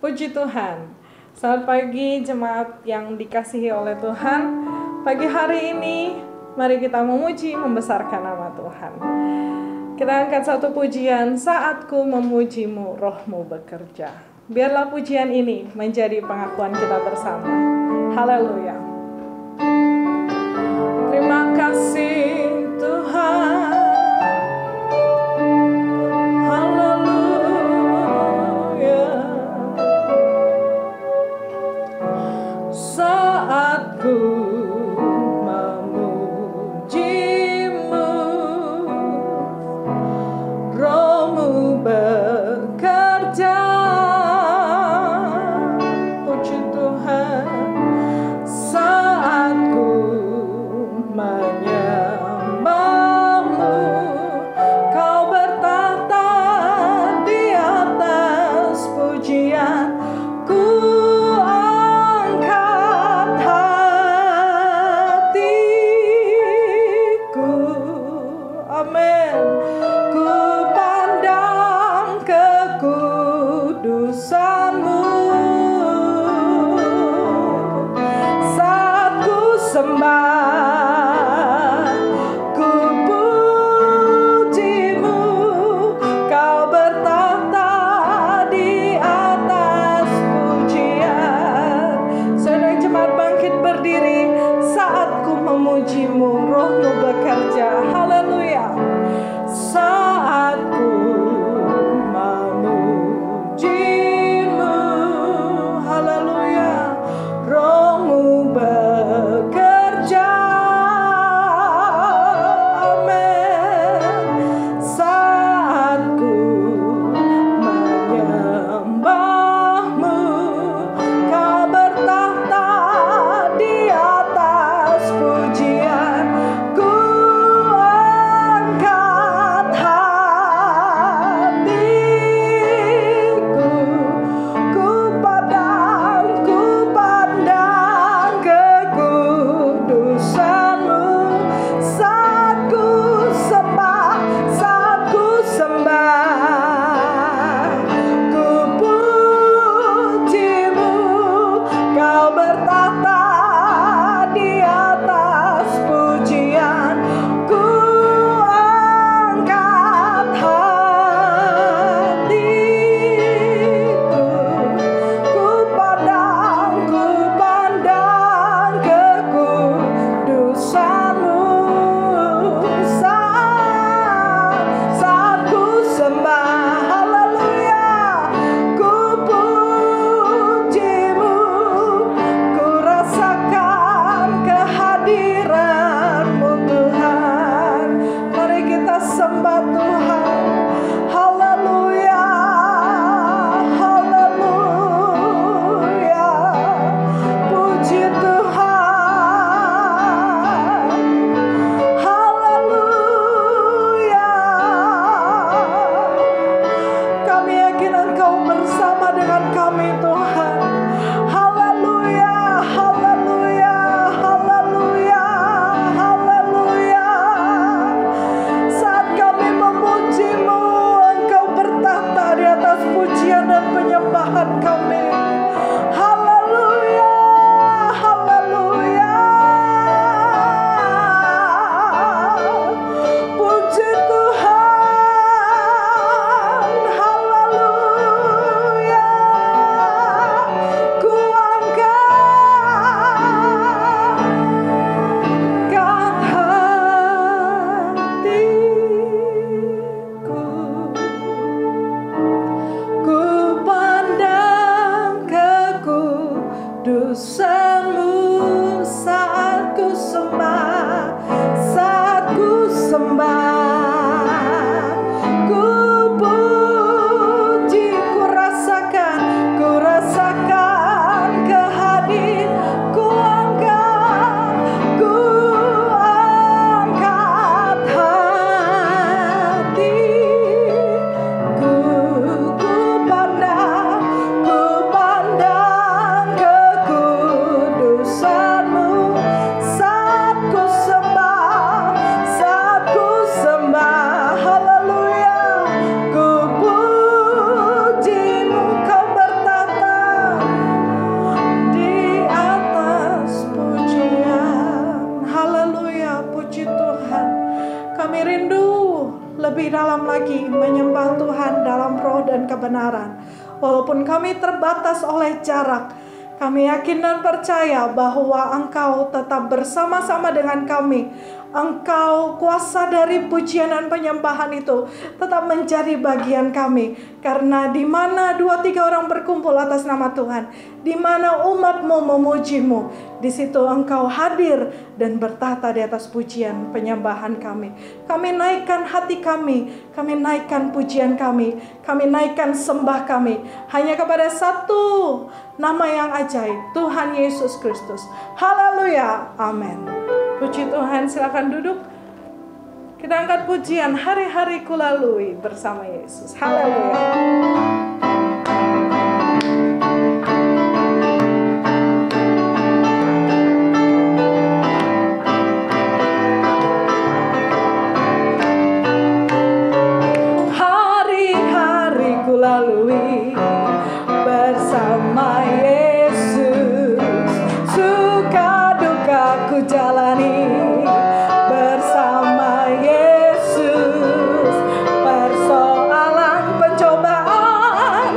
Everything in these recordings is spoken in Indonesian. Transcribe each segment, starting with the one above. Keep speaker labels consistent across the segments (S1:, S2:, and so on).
S1: Puji Tuhan. Selamat pagi jemaat yang dikasihi oleh Tuhan. Pagi hari ini mari kita memuji, membesarkan nama Tuhan. Kita angkat satu pujian, saatku memujimu, rohmu bekerja. Biarlah pujian ini menjadi pengakuan kita bersama. Haleluya. Terima kasih Tuhan. Saatku memujimu, rohmu bekerja. Puji Tuhan. Saatku menyembahmu, kau bertahta di atas pujian. Ku angkat puji Tuhan. Kami rindu lebih dalam lagi menyembah Tuhan dalam roh dan kebenaran. Walaupun kami terbatas oleh jarak, kami yakin dan percaya bahwa Engkau tetap bersama-sama dengan kami. Engkau, kuasa dari pujian dan penyembahan itu tetap menjadi bagian kami. Karena di mana 2-3 orang berkumpul atas nama Tuhan, di mana umat-Mu memuji-Mu, di situ Engkau hadir dan bertahta di atas pujian penyembahan kami. Kami naikkan hati kami naikkan pujian kami naikkan sembah kami hanya kepada satu nama yang ajaib, Tuhan Yesus Kristus. Haleluya, amin. Puji Tuhan, silakan duduk. Kita angkat pujian hari-hari kulalui bersama Yesus. Haleluya. Hari-hari kulalui bersama Yesus, suka duka ku jalani bersama Yesus, persoalan pencobaan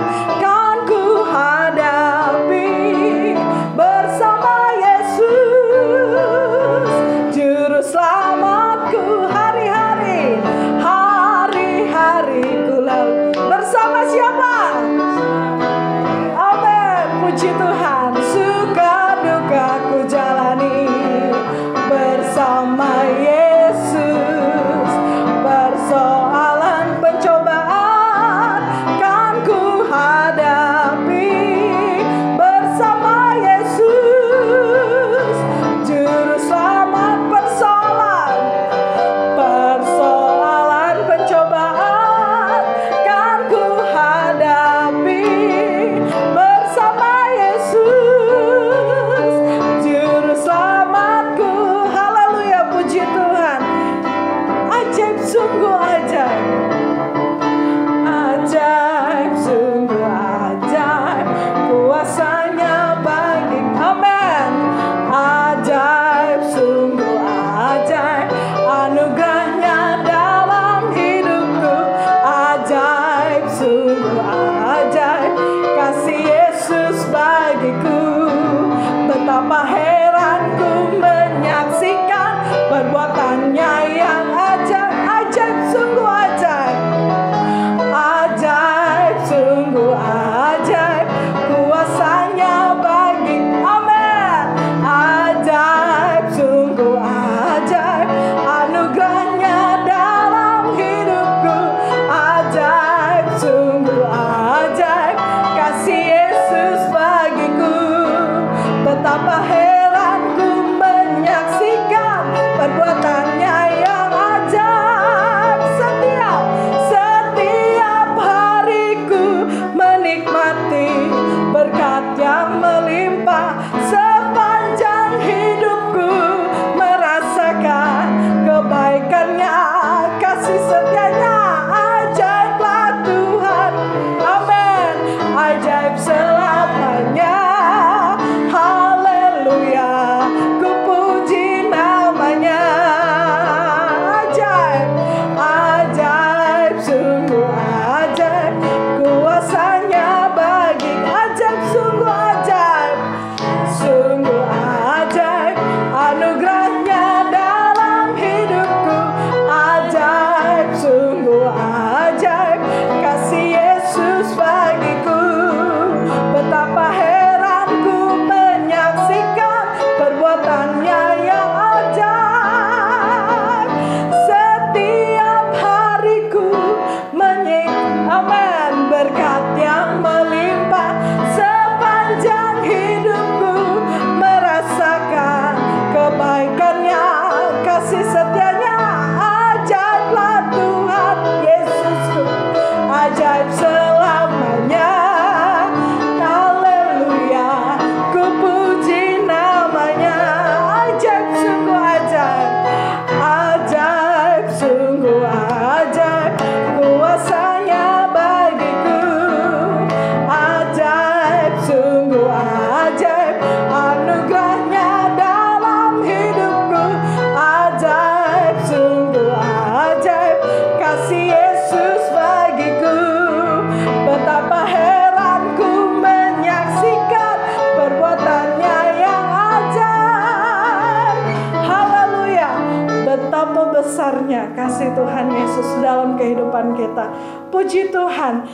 S1: besarnya kasih Tuhan Yesus dalam kehidupan kita. Puji Tuhan.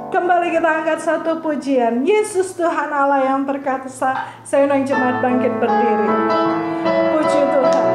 S1: Kembali kita angkat satu pujian. Yesus Tuhan Allah yang perkasa. Saya undang jemaat bangkit berdiri. Puji Tuhan.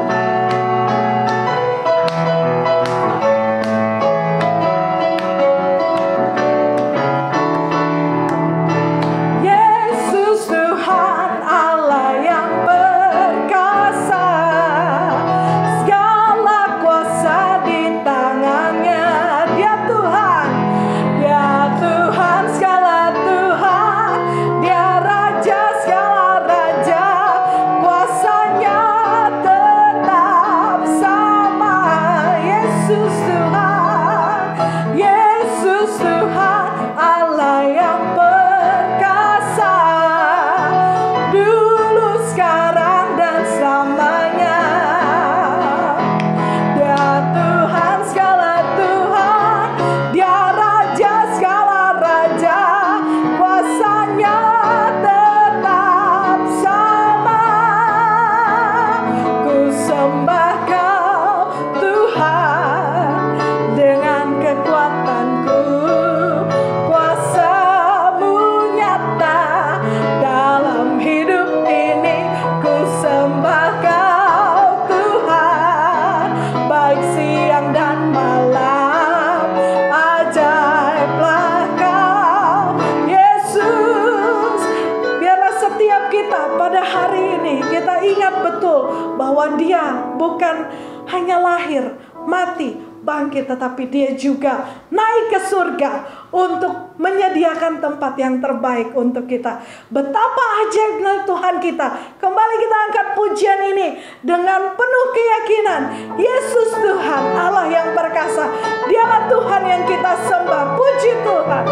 S1: Dia bukan hanya lahir, mati, bangkit, tetapi dia juga naik ke surga untuk menyediakan tempat yang terbaik untuk kita. Betapa ajaibnya Tuhan kita. Kembali kita angkat pujian ini dengan penuh keyakinan. Yesus Tuhan Allah yang perkasa. Dialah Tuhan yang kita sembah. Puji Tuhan.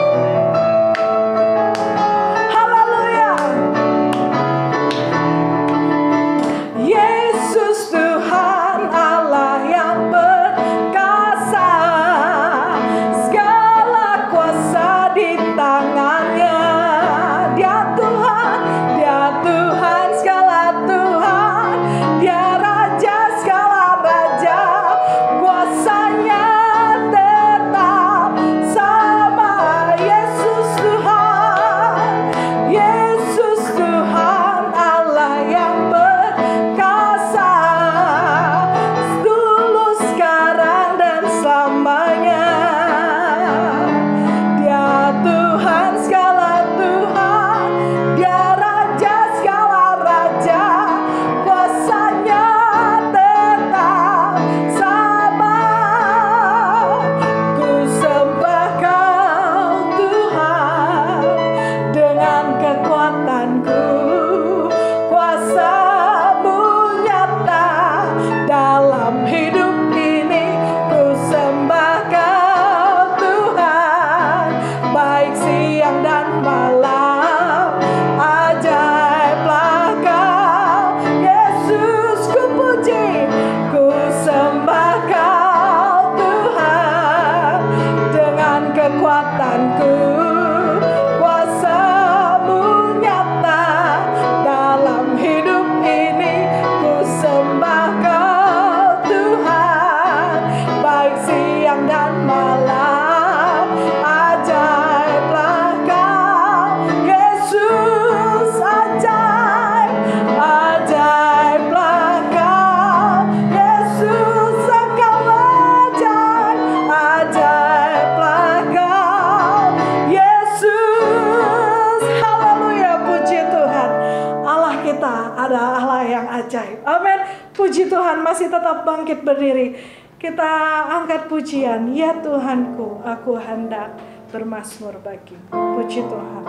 S1: Puji Tuhan, masih tetap bangkit berdiri. Kita angkat pujian. Ya Tuhanku, aku hendak bermazmur bagimu. Puji Tuhan.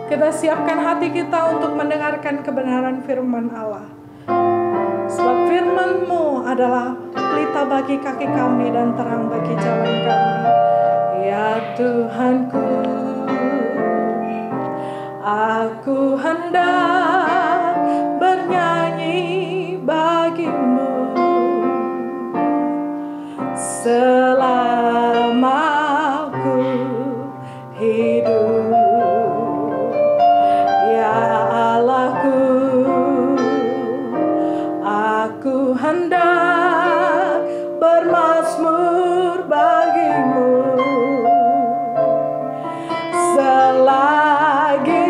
S1: Kita siapkan hati kita untuk mendengarkan kebenaran firman Allah. Sebab firman-Mu adalah pelita bagi kaki kami dan terang bagi jalan kami. Ya Tuhanku, aku hendak bernyanyi bagimu selama aku hidup. Ya Allahku, Aku hendak bermazmur bagimu selagi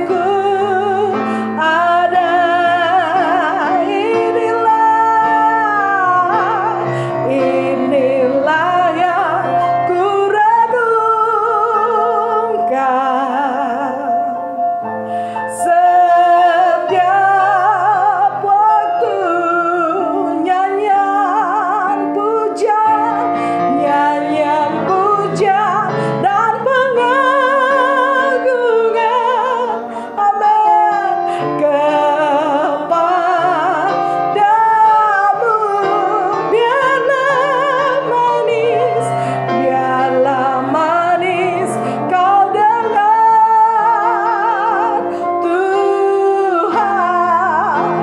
S1: ku ada. Inilah yang ku renungkan setiap waktu. Nyanyian puja dan pengagungan, amin, kepadamu. Biarlah manis kau dengar Tuhan,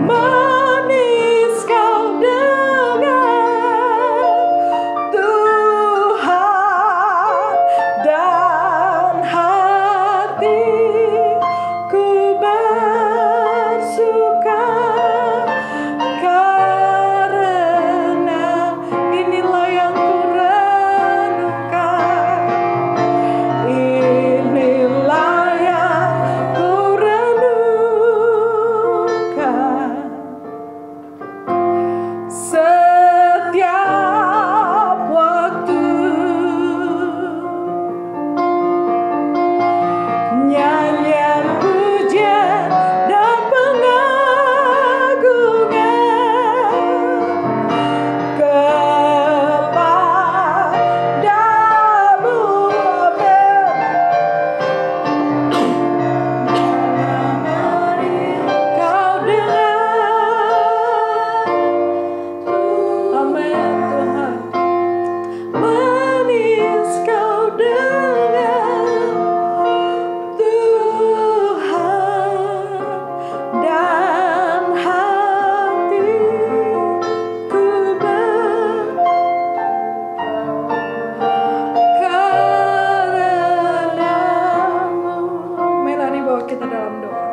S1: manis kau dengar Tuhan, dan hatiku bersuka karena inilah yang ku renungkan. Inilah yang ku renungkan setiap waktu. Nyanyian pujian dan pengagungan kepadamu, amin. Kau dengar, amin Tuhan, manis kau dengar Tuhan, dan hatiku karenamu. Melani, bawa kita dalam doa.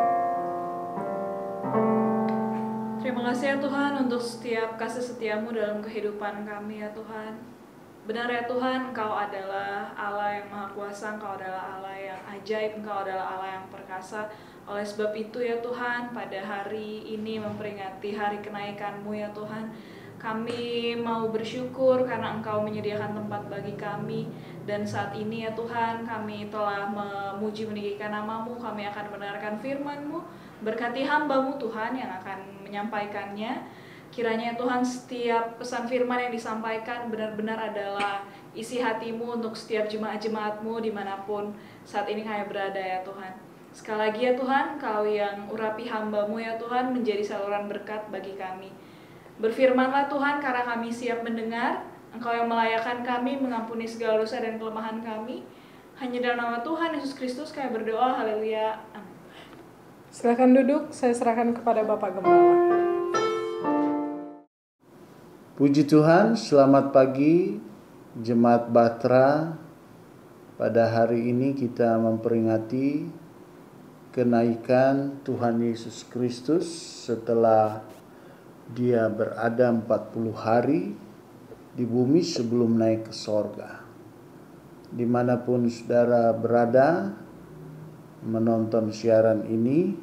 S2: Terima kasih ya Tuhan untuk setiap kasih setiamu dalam kehidupan kami ya Tuhan. Benar ya Tuhan, Engkau adalah Allah yang Maha Kuasa, Engkau adalah Allah yang ajaib, Engkau adalah Allah yang perkasa. Oleh sebab itu ya Tuhan, pada hari ini memperingati hari kenaikan-Mu ya Tuhan, kami mau bersyukur karena Engkau menyediakan tempat bagi kami. Dan saat ini ya Tuhan, kami telah memuji meninggikan nama-Mu, kami akan mendengarkan firman-Mu. Berkati hamba-Mu Tuhan yang akan menyampaikannya. Kiranya Tuhan setiap pesan firman yang disampaikan benar-benar adalah isi hati-Mu untuk setiap jemaat-jemaat-Mu dimanapun saat ini kami berada ya Tuhan. Sekali lagi ya Tuhan, Kau yang urapi hamba-Mu ya Tuhan menjadi saluran berkat bagi kami. Berfirmanlah Tuhan karena kami siap mendengar. Engkau yang melayakkan kami mengampuni segala dosa dan kelemahan kami. Hanya dalam nama Tuhan Yesus Kristus kami berdoa, haleluya, amin.
S1: Silakan duduk, saya serahkan kepada Bapak Gembala.
S3: Puji Tuhan, selamat pagi Jemaat Batra. Pada hari ini kita memperingati kenaikan Tuhan Yesus Kristus setelah Dia berada 40 hari di bumi sebelum naik ke sorga. Dimanapun saudara berada menonton siaran ini,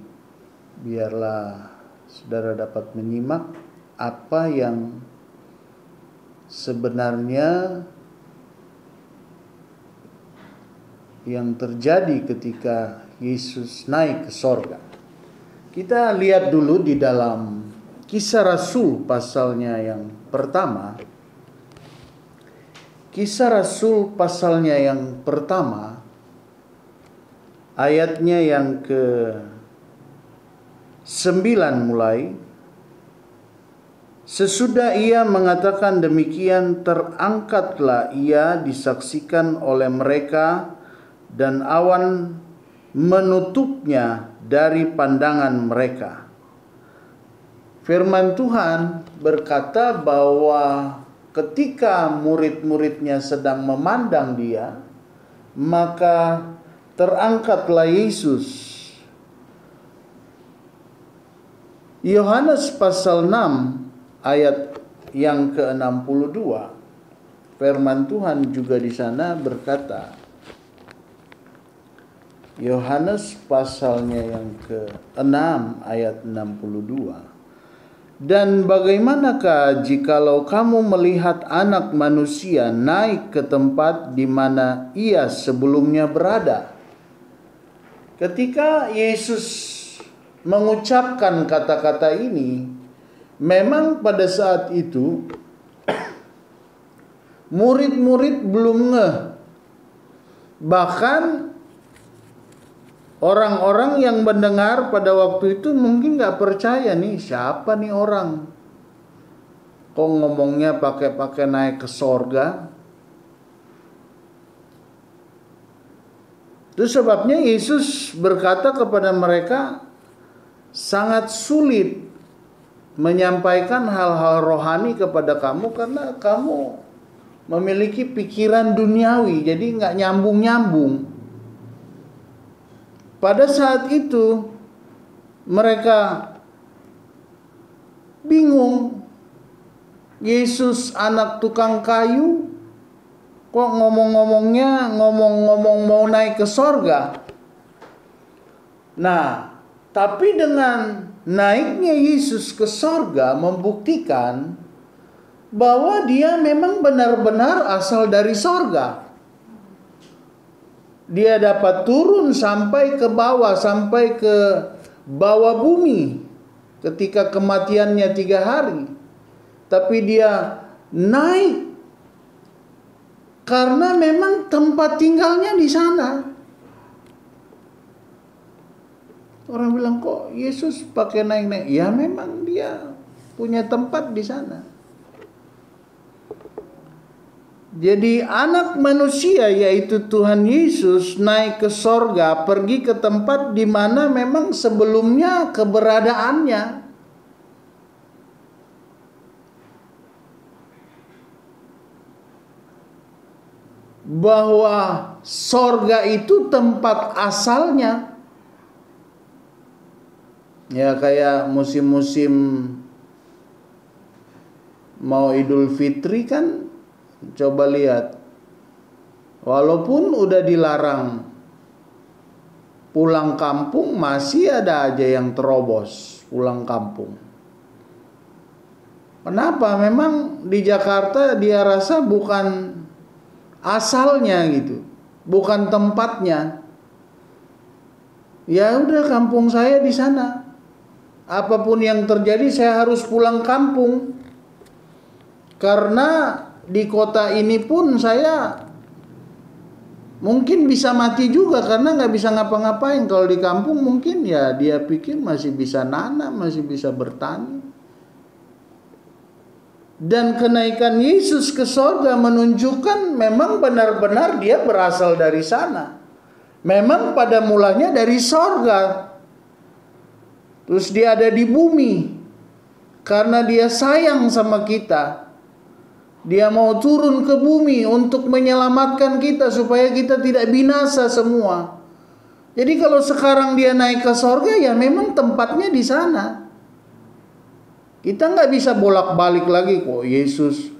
S3: biarlah saudara dapat menyimak apa yang sebenarnya yang terjadi ketika Yesus naik ke sorga. Kita lihat dulu di dalam Kisah Rasul pasalnya yang pertama. Kisah Rasul pasalnya yang pertama, ayatnya yang ke-9 mulai. Sesudah ia mengatakan demikian, terangkatlah ia disaksikan oleh mereka dan awan menutupnya dari pandangan mereka. Firman Tuhan berkata bahwa ketika murid-muridnya sedang memandang dia, maka terangkatlah Yesus Yohanes pasal 6 ayat yang ke-62, firman Tuhan juga di sana berkata, Yohanes pasalnya yang ke-6 ayat 62. Dan bagaimanakah jikalau kamu melihat anak manusia naik ke tempat di mana ia sebelumnya berada? Ketika Yesus mengucapkan kata-kata ini, memang pada saat itu murid-murid belum ngeh. Bahkan orang-orang yang mendengar pada waktu itu mungkin gak percaya nih, siapa nih orang? Kok ngomongnya pakai naik ke sorga? Itu sebabnya Yesus berkata kepada mereka, sangat sulit menyampaikan hal-hal rohani kepada kamu karena kamu memiliki pikiran duniawi, jadi gak nyambung-nyambung. Pada saat itu mereka bingung. Yesus anak tukang kayu kok ngomong-ngomongnya ngomong-ngomong mau naik ke sorga. Nah, tapi dengan naiknya Yesus ke sorga membuktikan bahwa dia memang benar-benar asal dari sorga. Dia dapat turun sampai ke bawah bumi ketika kematiannya 3 hari. Tapi dia naik karena memang tempat tinggalnya di sana. Orang bilang, kok Yesus pakai naik-naik? Ya memang dia punya tempat di sana. Jadi anak manusia yaitu Tuhan Yesus naik ke sorga, pergi ke tempat di mana memang sebelumnya keberadaannya. Bahwa sorga itu tempat asalnya. Ya kayak musim-musim mau Idul Fitri kan, coba lihat, walaupun udah dilarang pulang kampung, masih ada aja yang terobos pulang kampung. Kenapa? Memang di Jakarta dia rasa bukan asalnya gitu, bukan tempatnya. Ya udah, kampung saya di sana. Apapun yang terjadi saya harus pulang kampung. Karena di kota ini pun saya mungkin bisa mati juga karena nggak bisa ngapa-ngapain. Kalau di kampung mungkin ya dia pikir masih bisa nanam, masih bisa bertani. Dan kenaikan Yesus ke sorga menunjukkan memang benar-benar dia berasal dari sana. Memang pada mulanya dari sorga. Terus dia ada di bumi karena dia sayang sama kita. Dia mau turun ke bumi untuk menyelamatkan kita supaya kita tidak binasa semua. Jadi kalau sekarang dia naik ke sorga, ya memang tempatnya di sana. Kita nggak bisa bolak-balik lagi kok Yesus,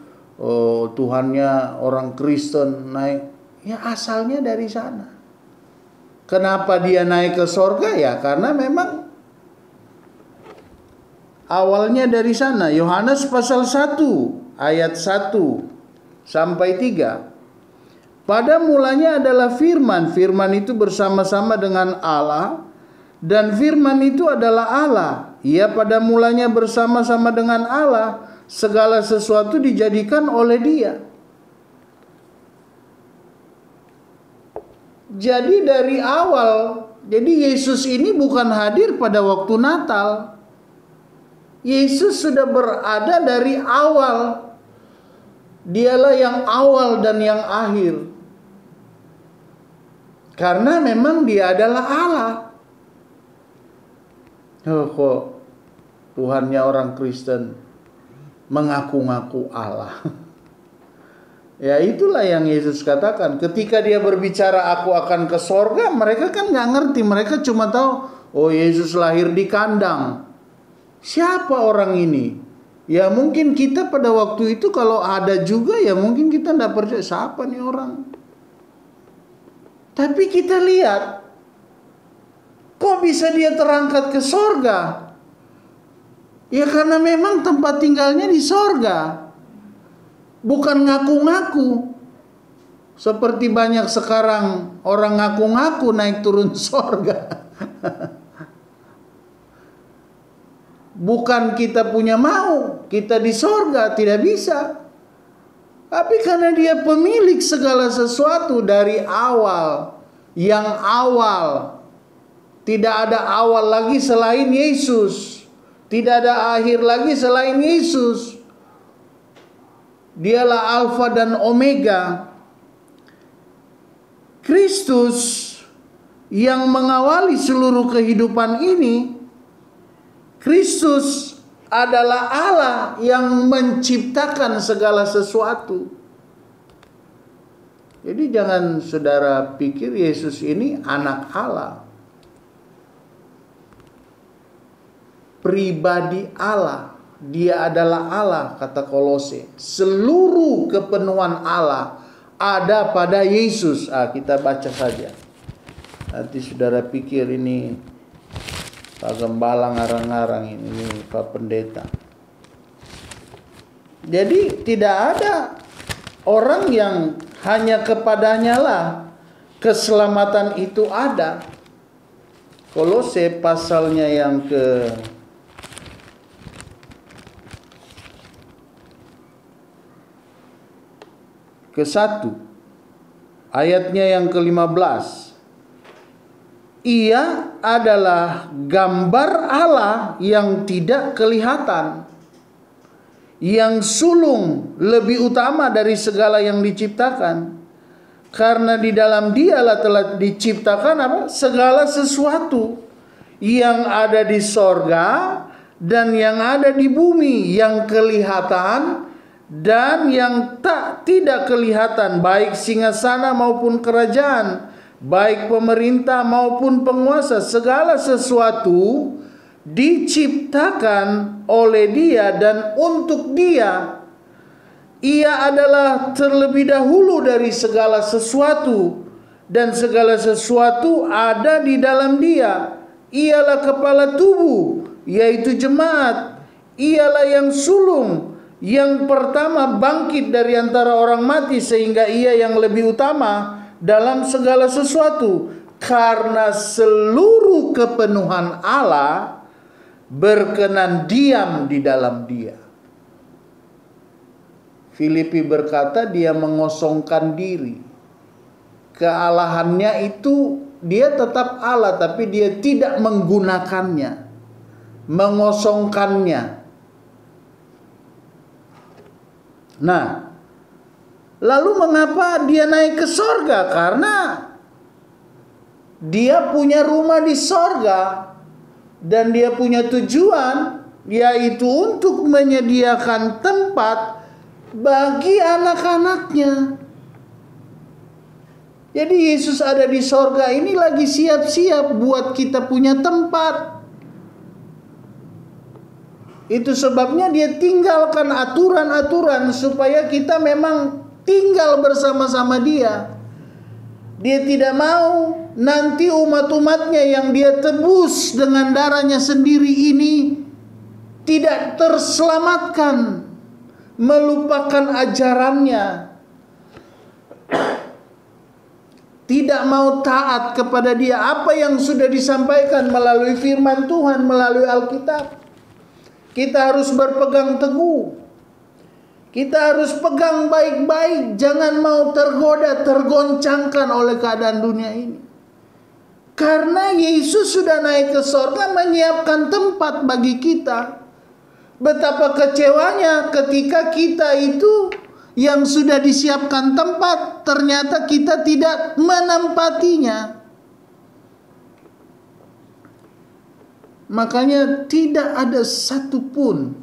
S3: Tuhannya orang Kristen naik. Ya asalnya dari sana. Kenapa dia naik ke sorga? Ya karena memang awalnya dari sana. Yohanes pasal 1 ayat 1 sampai 3. Pada mulanya adalah firman. Firman itu bersama-sama dengan Allah, dan firman itu adalah Allah. Ia pada mulanya bersama-sama dengan Allah. Segala sesuatu dijadikan oleh Dia. Jadi dari awal, jadi Yesus ini bukan hadir pada waktu Natal. Yesus sudah berada dari awal. Dialah yang awal dan yang akhir. Karena memang dia adalah Allah. Kok Tuhannya orang Kristen mengaku-ngaku Allah. Ya itulah yang Yesus katakan. Ketika dia berbicara aku akan ke sorga, mereka kan gak ngerti. Mereka cuma tahu, oh Yesus lahir di kandang. Siapa orang ini? Ya mungkin kita pada waktu itu kalau ada juga ya mungkin kita tidak percaya, siapa nih orang. Tapi kita lihat, kok bisa dia terangkat ke sorga? Ya karena memang tempat tinggalnya di sorga. Bukan ngaku-ngaku. Seperti banyak sekarang orang ngaku-ngaku naik turun sorga. Bukan kita punya mau, kita di sorga, tidak bisa. Tapi karena dia pemilik segala sesuatu dari awal, yang awal. Tidak ada awal lagi selain Yesus. Tidak ada akhir lagi selain Yesus. Dialah Alfa dan Omega. Kristus yang mengawali seluruh kehidupan ini. Kristus adalah Allah yang menciptakan segala sesuatu. Jadi jangan saudara pikir Yesus ini anak Allah. Pribadi Allah. Dia adalah Allah, kata Kolose. Seluruh kepenuhan Allah ada pada Yesus. Kita baca saja. Nanti saudara pikir ini Pak Gembala ngarang-ngarang ini Pak Pendeta. Jadi tidak ada orang yang hanya kepadanya lah keselamatan itu ada. Kolose pasalnya yang ke-1 ayatnya yang ke-15. Ia adalah gambar Allah yang tidak kelihatan, yang sulung lebih utama dari segala yang diciptakan, karena di dalam Dialah telah diciptakan segala sesuatu yang ada di sorga dan yang ada di bumi, yang kelihatan dan yang tidak kelihatan, baik singgasana maupun kerajaan, baik pemerintah maupun penguasa. Segala sesuatu diciptakan oleh Dia dan untuk Dia. Ia adalah terlebih dahulu dari segala sesuatu, dan segala sesuatu ada di dalam Dia. Ialah kepala tubuh, yaitu jemaat. Ialah yang sulung, yang pertama bangkit dari antara orang mati, sehingga Ia yang lebih utama dalam segala sesuatu. Karena seluruh kepenuhan Allah berkenan diam di dalam Dia. Filipi berkata dia mengosongkan diri. Kealahannya itu dia tetap Allah, tapi dia tidak menggunakannya, mengosongkannya. Nah, lalu mengapa dia naik ke sorga? Karena dia punya rumah di sorga dan dia punya tujuan, yaitu untuk menyediakan tempat bagi anak-anaknya. Jadi Yesus ada di sorga ini lagi siap-siap buat kita punya tempat. Itu sebabnya dia tinggalkan aturan-aturan supaya kita memang tinggal bersama-sama Dia. Dia tidak mau nanti umat-umatnya yang Dia tebus dengan darahnya sendiri ini tidak terselamatkan, melupakan ajarannya, tidak mau taat kepada Dia, apa yang sudah disampaikan melalui firman Tuhan, melalui Alkitab. Kita harus berpegang teguh, kita harus pegang baik-baik, jangan mau tergoda, tergoncangkan oleh keadaan dunia ini. Karena Yesus sudah naik ke sorga menyiapkan tempat bagi kita. Betapa kecewanya ketika kita itu yang sudah disiapkan tempat, ternyata kita tidak menempatinya. Makanya tidak ada satupun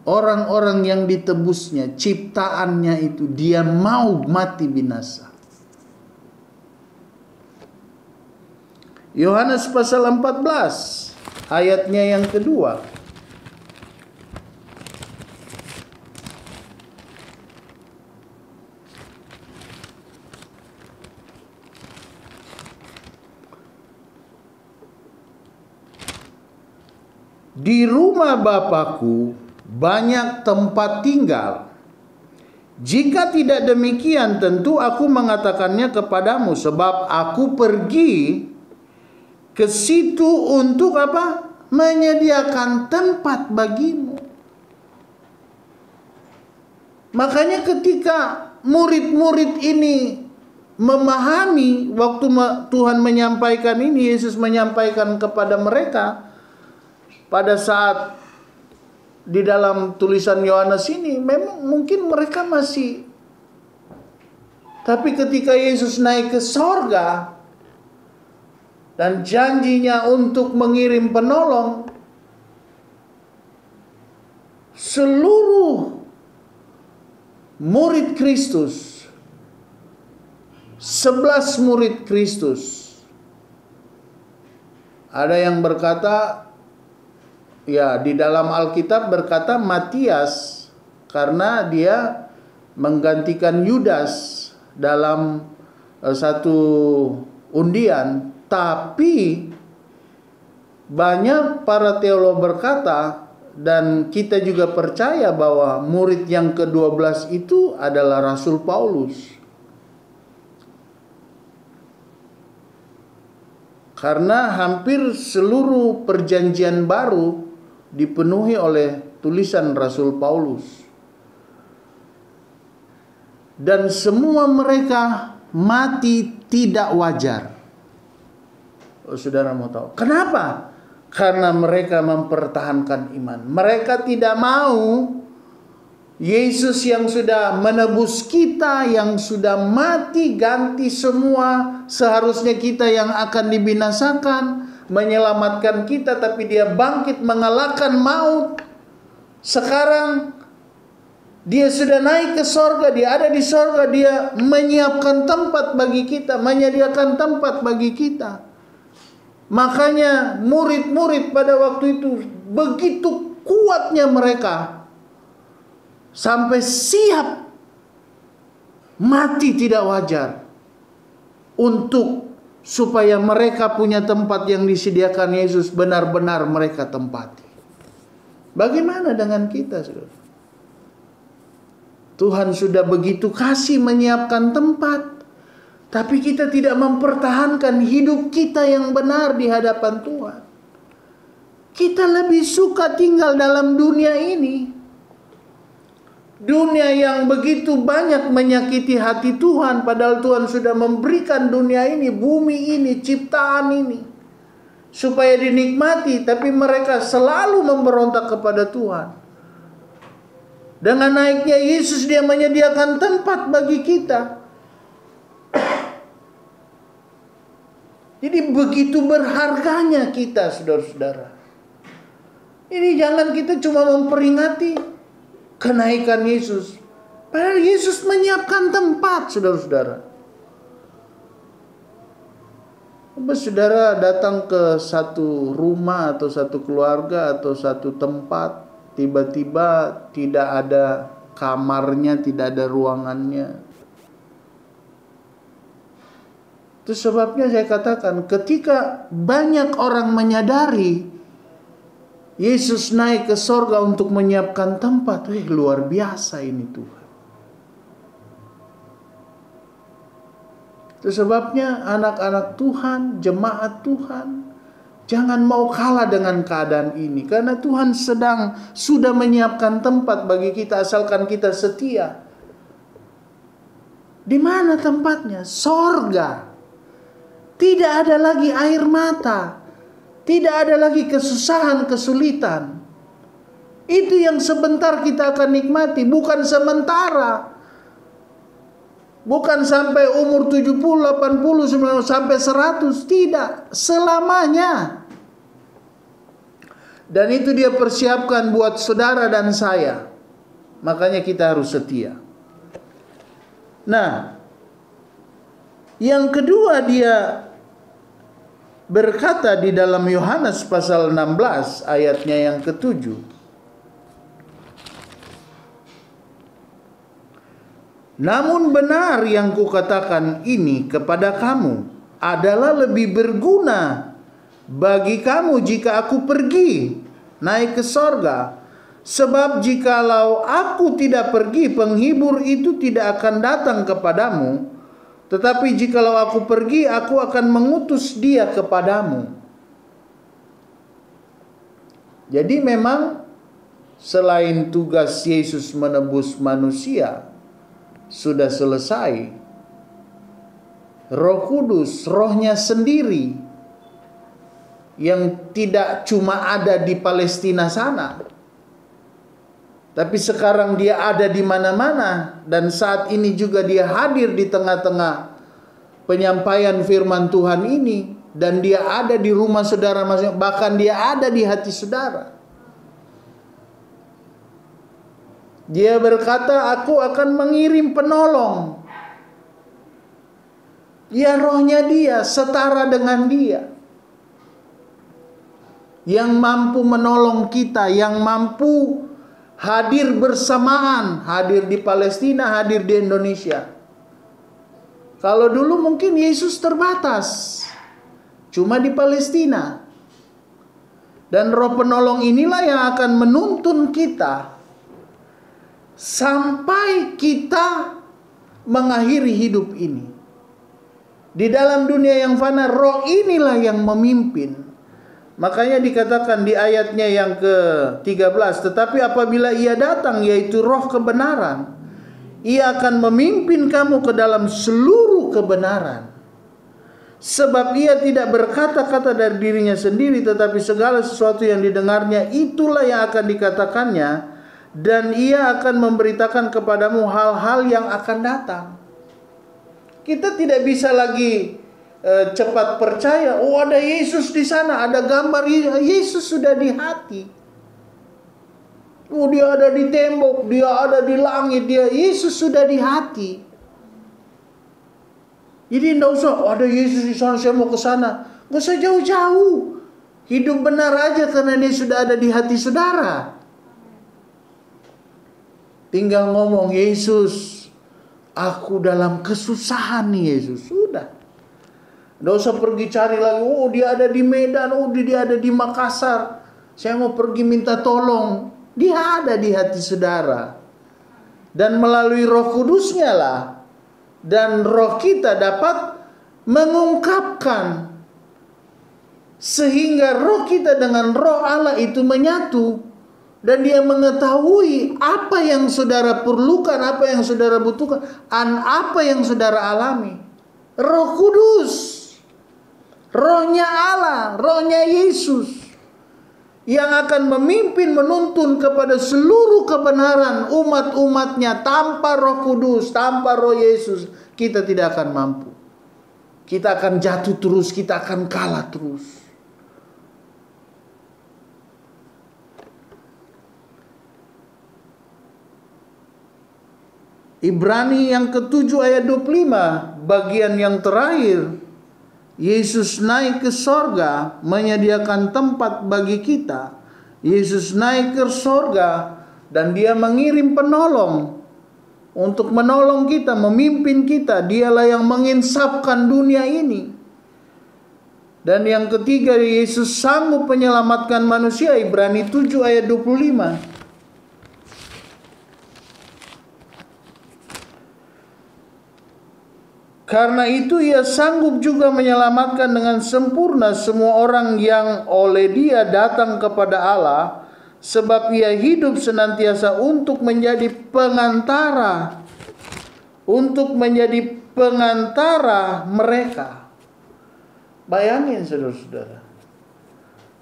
S3: orang-orang yang ditebusnya, ciptaannya itu, dia mau mati binasa. Yohanes pasal 14 ayatnya yang kedua. Di rumah Bapakku banyak tempat tinggal. Jika tidak demikian, tentu aku mengatakannya kepadamu, sebab aku pergi ke situ untuk apa? Menyediakan tempat bagimu. Makanya ketika murid-murid ini memahami waktu Tuhan menyampaikan ini, Yesus menyampaikan kepada mereka pada saat di dalam tulisan Yohanes ini, memang mungkin mereka masih, tapi ketika Yesus naik ke sorga dan janjinya untuk mengirim penolong, seluruh murid Kristus, 11 murid Kristus, ada yang berkata, ya, di dalam Alkitab berkata Matias, karena dia menggantikan Yudas dalam satu undian. Tapi banyak para teolog berkata, dan kita juga percaya bahwa murid yang ke-12 itu adalah Rasul Paulus. Karena hampir seluruh perjanjian baru dipenuhi oleh tulisan Rasul Paulus. Dan semua mereka mati tidak wajar. Oh, saudara mau tahu kenapa? Karena mereka mempertahankan iman. Mereka tidak mau Yesus yang sudah menebus kita, yang sudah mati ganti semua, seharusnya kita yang akan dibinasakan, menyelamatkan kita, tapi dia bangkit mengalahkan maut. Sekarang dia sudah naik ke sorga, dia ada di sorga, dia menyiapkan tempat bagi kita, menyediakan tempat bagi kita. Makanya murid-murid pada waktu itu begitu kuatnya mereka, sampai siap mati tidak wajar untuk supaya mereka punya tempat yang disediakan Yesus benar-benar mereka tempati. Bagaimana dengan kita, saudara? Tuhan sudah begitu kasih menyiapkan tempat, tapi kita tidak mempertahankan hidup kita yang benar di hadapan Tuhan. Kita lebih suka tinggal dalam dunia ini, dunia yang begitu banyak menyakiti hati Tuhan, padahal Tuhan sudah memberikan dunia ini, bumi ini, ciptaan ini, supaya dinikmati, tapi mereka selalu memberontak kepada Tuhan. Dengan naiknya Yesus, dia menyediakan tempat bagi kita. Jadi begitu berharganya kita, saudara-saudara. Ini jangan kita cuma memperingati kenaikan Yesus, padahal Yesus menyiapkan tempat, saudara-saudara. Saudara datang ke satu rumah atau satu keluarga atau satu tempat, tiba-tiba tidak ada kamarnya, tidak ada ruangannya. Itu sebabnya saya katakan, ketika banyak orang menyadari Yesus naik ke sorga untuk menyiapkan tempat, luar biasa ini Tuhan. Itu sebabnya anak-anak Tuhan, jemaat Tuhan, jangan mau kalah dengan keadaan ini, karena Tuhan sudah menyiapkan tempat bagi kita asalkan kita setia. Di mana tempatnya? Sorga. Tidak ada lagi air mata, tidak ada lagi kesusahan, kesulitan. Itu yang sebentar kita akan nikmati, bukan sementara. Bukan sampai umur 70, 80, 90, sampai 100. Tidak, selamanya. Dan itu dia persiapkan buat saudara dan saya. Makanya kita harus setia. Nah, yang kedua dia berkata di dalam Yohanes pasal 16 ayatnya yang ke-7. Namun benar yang kukatakan ini kepada kamu adalah lebih berguna bagi kamu jika aku pergi naik ke sorga. Sebab jikalau aku tidak pergi, penghibur itu tidak akan datang kepadamu. Tetapi jikalau aku pergi, aku akan mengutus dia kepadamu. Jadi memang selain tugas Yesus menebus manusia sudah selesai, Roh Kudus, rohnya sendiri yang tidak cuma ada di Palestina sana, tapi sekarang dia ada di mana-mana, dan saat ini juga dia hadir di tengah-tengah penyampaian firman Tuhan ini, dan dia ada di rumah saudara masing-masing, bahkan dia ada di hati saudara. Dia berkata, aku akan mengirim penolong. Ya, rohnya dia setara dengan dia, yang mampu menolong kita, yang mampu hadir bersamaan, hadir di Palestina, hadir di Indonesia. Kalau dulu mungkin Yesus terbatas, cuma di Palestina. Dan roh penolong inilah yang akan menuntun kita sampai kita mengakhiri hidup ini. Di dalam dunia yang fana, roh inilah yang memimpin. Makanya dikatakan di ayatnya yang ke-13, tetapi apabila ia datang, yaitu roh kebenaran, ia akan memimpin kamu ke dalam seluruh kebenaran. Sebab ia tidak berkata-kata dari dirinya sendiri, tetapi segala sesuatu yang didengarnya itulah yang akan dikatakannya, dan ia akan memberitakan kepadamu hal-hal yang akan datang. Kita tidak bisa lagi cepat percaya, oh ada Yesus di sana, ada gambar Yesus sudah di hati. Oh dia ada di tembok, dia ada di langit, Yesus sudah di hati. Jadi tidak usah, oh, ada Yesus di sana, saya mau ke sana. Nggak usah jauh-jauh. Hidup benar aja karena dia sudah ada di hati saudara. Tinggal ngomong, Yesus, aku dalam kesusahan nih Yesus. Sudah. Nggak usah pergi cari lagi, oh dia ada di Medan, oh dia ada di Makassar, saya mau pergi minta tolong. Dia ada di hati saudara. Dan melalui Roh Kudusnya lah, dan roh kita dapat mengungkapkan, sehingga roh kita dengan roh Allah itu menyatu, dan dia mengetahui apa yang saudara perlukan, apa yang saudara butuhkan, apa yang saudara alami. Roh Kudus, rohnya Allah, rohnya Yesus, yang akan memimpin, menuntun kepada seluruh kebenaran umat-umatnya. Tanpa Roh Kudus, tanpa Roh Yesus, kita tidak akan mampu. Kita akan jatuh terus, kita akan kalah terus. Ibrani yang ke-7 ayat 25, bagian yang terakhir. Yesus naik ke sorga, menyediakan tempat bagi kita. Yesus naik ke sorga, dan dia mengirim penolong untuk menolong kita, memimpin kita. Dialah yang menginsafkan dunia ini. Dan yang ketiga, Yesus sanggup menyelamatkan manusia. Ibrani 7 ayat 25. Karena itu ia sanggup juga menyelamatkan dengan sempurna semua orang yang oleh dia datang kepada Allah, sebab ia hidup senantiasa untuk menjadi pengantara, mereka. Bayangin saudara-saudara,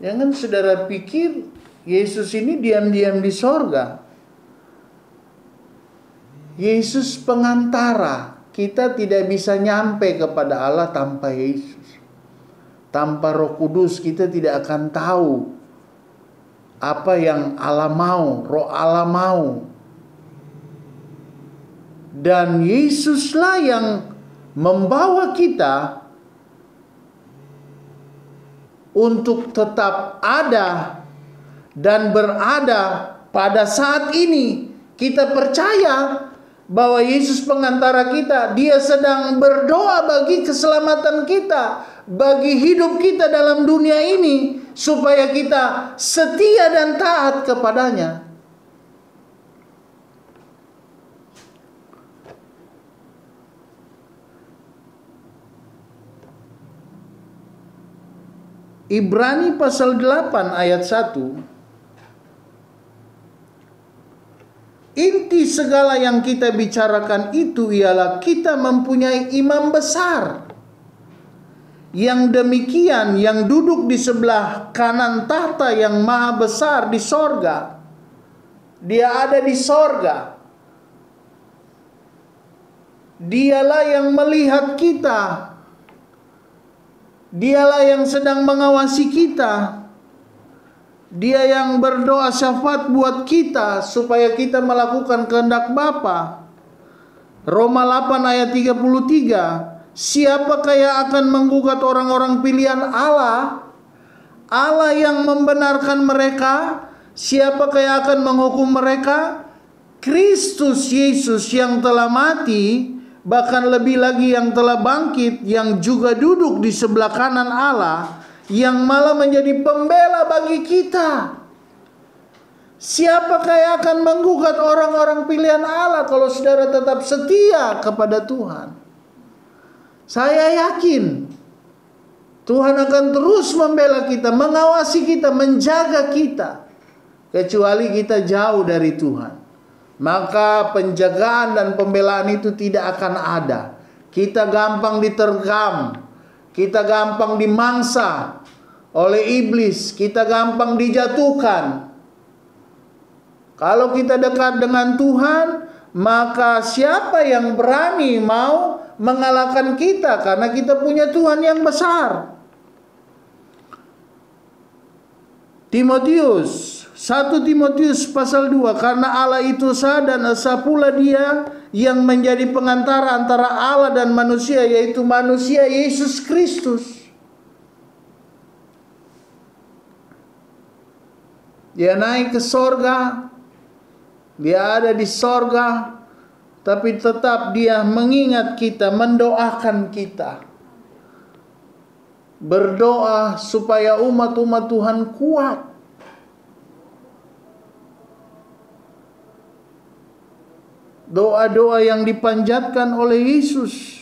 S3: jangan saudara pikir Yesus ini diam-diam di sorga. Yesus pengantara. Kita tidak bisa nyampe kepada Allah tanpa Yesus. Tanpa Roh Kudus kita tidak akan tahu apa yang Allah mau, Roh Allah mau. Dan Yesuslah yang membawa kita untuk tetap ada dan berada pada saat ini. Kita percaya bahwa Yesus pengantara kita, Dia sedang berdoa bagi keselamatan kita, bagi hidup kita dalam dunia ini, supaya kita setia dan taat kepadanya. Ibrani pasal 8 ayat 1. Inti segala yang kita bicarakan itu ialah kita mempunyai imam besar yang demikian, yang duduk di sebelah kanan tahta yang maha besar di sorga. Dia ada di sorga. Dialah yang melihat kita. Dialah yang sedang mengawasi kita. Dia yang berdoa syafaat buat kita supaya kita melakukan kehendak Bapa. Roma 8 ayat 33. Siapakah yang akan menggugat orang-orang pilihan Allah? Allah yang membenarkan mereka. Siapakah yang akan menghukum mereka? Kristus Yesus yang telah mati, bahkan lebih lagi yang telah bangkit, yang juga duduk di sebelah kanan Allah, yang malah menjadi pembela bagi kita. Siapakah yang akan menggugat orang-orang pilihan Allah kalau saudara tetap setia kepada Tuhan? Saya yakin Tuhan akan terus membela kita, mengawasi kita, menjaga kita. Kecuali kita jauh dari Tuhan, maka penjagaan dan pembelaan itu tidak akan ada. Kita gampang diterkam, kita gampang dimangsa oleh iblis, kita gampang dijatuhkan. Kalau kita dekat dengan Tuhan, maka siapa yang berani mau mengalahkan kita? Karena kita punya Tuhan yang besar. Timotius 1 Timotius pasal 2, karena Allah itu esa dan esa pula Dia yang menjadi pengantara antara Allah dan manusia, yaitu manusia Yesus Kristus. Dia naik ke sorga, Dia ada di sorga, tapi tetap Dia mengingat kita, mendoakan kita. Berdoa supaya umat-umat Tuhan kuat. Doa-doa yang dipanjatkan oleh Yesus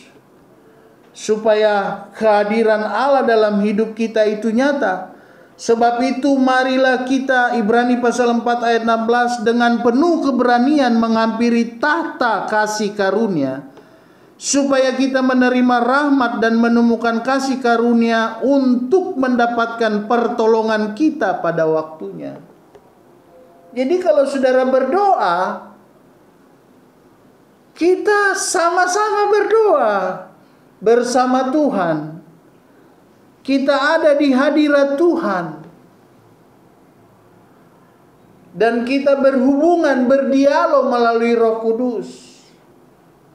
S3: supaya kehadiran Allah dalam hidup kita itu nyata. Sebab itu marilah kita, Ibrani pasal 4 ayat 16, dengan penuh keberanian menghampiri tahta kasih karunia, supaya kita menerima rahmat dan menemukan kasih karunia untuk mendapatkan pertolongan kita pada waktunya. Jadi kalau saudara berdoa, kita sama-sama berdoa bersama Tuhan. Kita ada di hadirat Tuhan. Dan kita berhubungan, berdialog melalui Roh Kudus.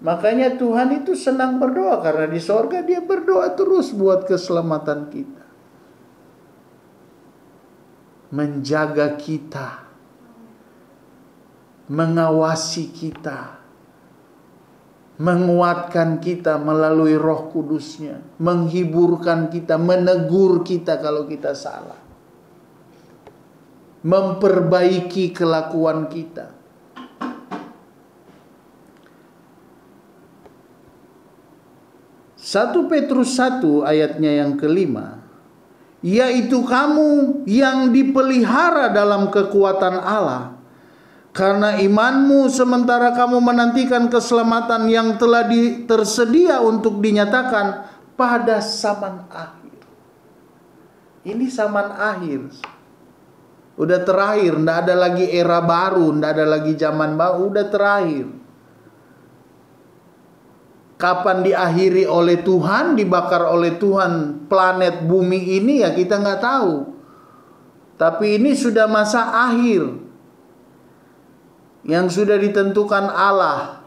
S3: Makanya Tuhan itu senang berdoa, karena di sorga Dia berdoa terus buat keselamatan kita. Menjaga kita. Mengawasi kita. Menguatkan kita melalui Roh Kudus-Nya, menghiburkan kita, menegur kita kalau kita salah, memperbaiki kelakuan kita. Satu Petrus 1 ayatnya yang kelima, yaitu kamu yang dipelihara dalam kekuatan Allah, karena imanmu sementara kamu menantikan keselamatan yang telah tersedia untuk dinyatakan pada zaman akhir. Ini zaman akhir. Udah terakhir, ndak ada lagi era baru, ndak ada lagi zaman baru, udah terakhir. Kapan diakhiri oleh Tuhan, dibakar oleh Tuhan planet bumi ini, ya kita nggak tahu. Tapi ini sudah masa akhir yang sudah ditentukan Allah.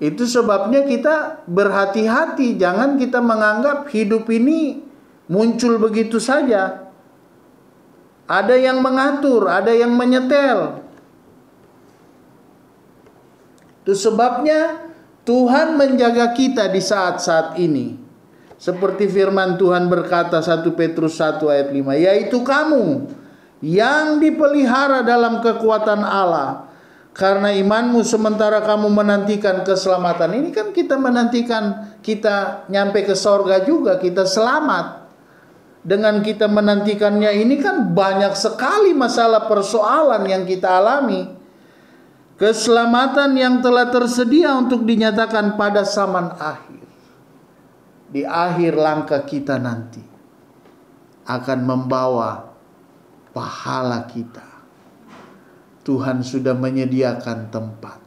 S3: Itu sebabnya kita berhati-hati, jangan kita menganggap hidup ini muncul begitu saja. Ada yang mengatur, ada yang menyetel. Itu sebabnya Tuhan menjaga kita di saat-saat ini. Seperti firman Tuhan berkata 1 Petrus 1 ayat 5. Yaitu kamu yang dipelihara dalam kekuatan Allah. Karena imanmu sementara kamu menantikan keselamatan. Ini kan kita menantikan kita nyampe ke sorga juga. Kita selamat. Dengan kita menantikannya ini kan banyak sekali masalah persoalan yang kita alami. Keselamatan yang telah tersedia untuk dinyatakan pada zaman akhir. Di akhir langkah kita nanti akan membawa pahala kita. Tuhan sudah menyediakan tempat.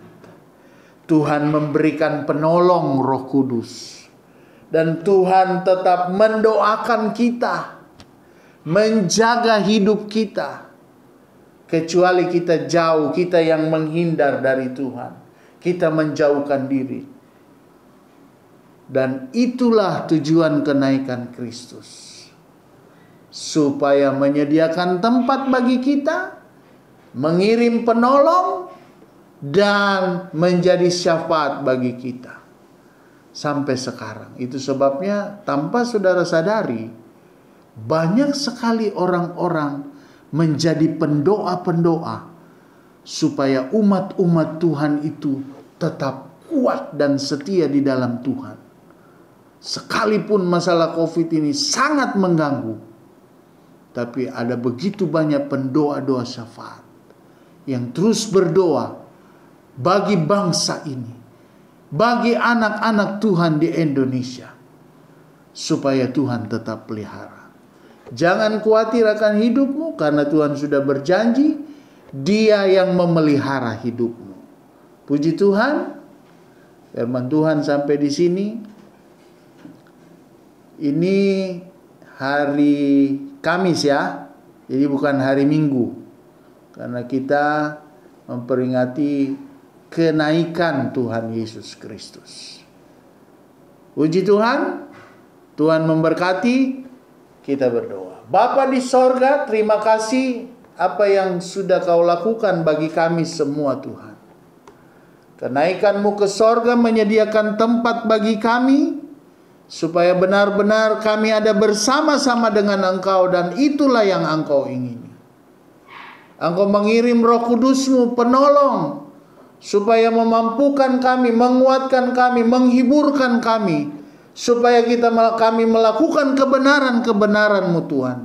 S3: Tuhan memberikan penolong Roh Kudus. Dan Tuhan tetap mendoakan kita, menjaga hidup kita. Kecuali kita jauh, kita yang menghindar dari Tuhan. Kita menjauhkan diri. Dan itulah tujuan kenaikan Kristus. Supaya menyediakan tempat bagi kita, mengirim penolong, dan menjadi syafaat bagi kita. Sampai sekarang. Itu sebabnya tanpa saudara sadari, banyak sekali orang-orang menjadi pendoa-pendoa supaya umat-umat Tuhan itu tetap kuat dan setia di dalam Tuhan. Sekalipun masalah COVID ini sangat mengganggu, tapi ada begitu banyak pendoa-doa syafaat yang terus berdoa bagi bangsa ini, bagi anak-anak Tuhan di Indonesia, supaya Tuhan tetap pelihara. Jangan khawatir akan hidupmu, karena Tuhan sudah berjanji, Dia yang memelihara hidupmu. Puji Tuhan, firman Tuhan sampai di sini. Ini hari Kamis ya, jadi bukan hari Minggu, karena kita memperingati kenaikan Tuhan Yesus Kristus. Puji Tuhan, Tuhan memberkati. Kita berdoa. Bapa di sorga, terima kasih apa yang sudah Kau lakukan bagi kami semua Tuhan. Kenaikan-Mu ke sorga menyediakan tempat bagi kami, supaya benar-benar kami ada bersama-sama dengan Engkau, dan itulah yang Engkau ingini. Engkau mengirim Roh Kudus-Mu penolong, supaya memampukan kami, menguatkan kami, menghiburkan kami, supaya kami melakukan kebenaran-kebenaran-Mu Tuhan.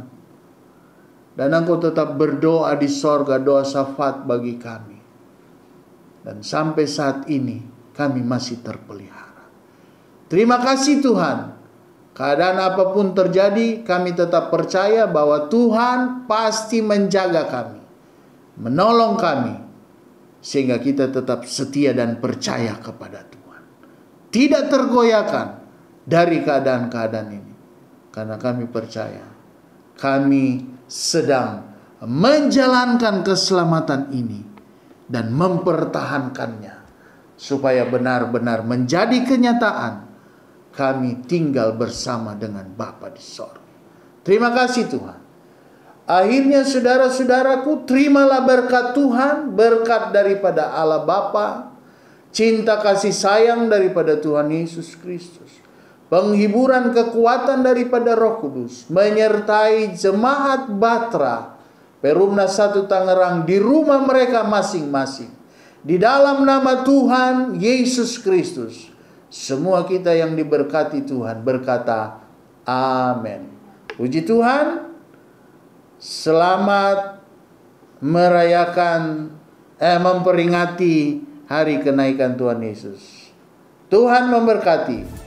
S3: Dan Engkau tetap berdoa di sorga, doa syafaat bagi kami. Dan sampai saat ini kami masih terpelihara. Terima kasih Tuhan. Keadaan apapun terjadi, kami tetap percaya bahwa Tuhan pasti menjaga kami, menolong kami, sehingga kita tetap setia dan percaya kepada Tuhan. Tidak tergoyahkan dari keadaan-keadaan ini. Karena kami percaya, kami sedang menjalankan keselamatan ini dan mempertahankannya, supaya benar-benar menjadi kenyataan kami tinggal bersama dengan Bapa di sorga. Terima kasih Tuhan. Akhirnya saudara-saudaraku, terimalah berkat Tuhan, berkat daripada Allah Bapa, cinta kasih sayang daripada Tuhan Yesus Kristus, penghiburan kekuatan daripada Roh Kudus, menyertai jemaat Batra Perumnas 1 Tangerang di rumah mereka masing-masing. Di dalam nama Tuhan Yesus Kristus, semua kita yang diberkati Tuhan berkata amin. Puji Tuhan. Selamat merayakan, memperingati hari kenaikan Tuhan Yesus. Tuhan memberkati.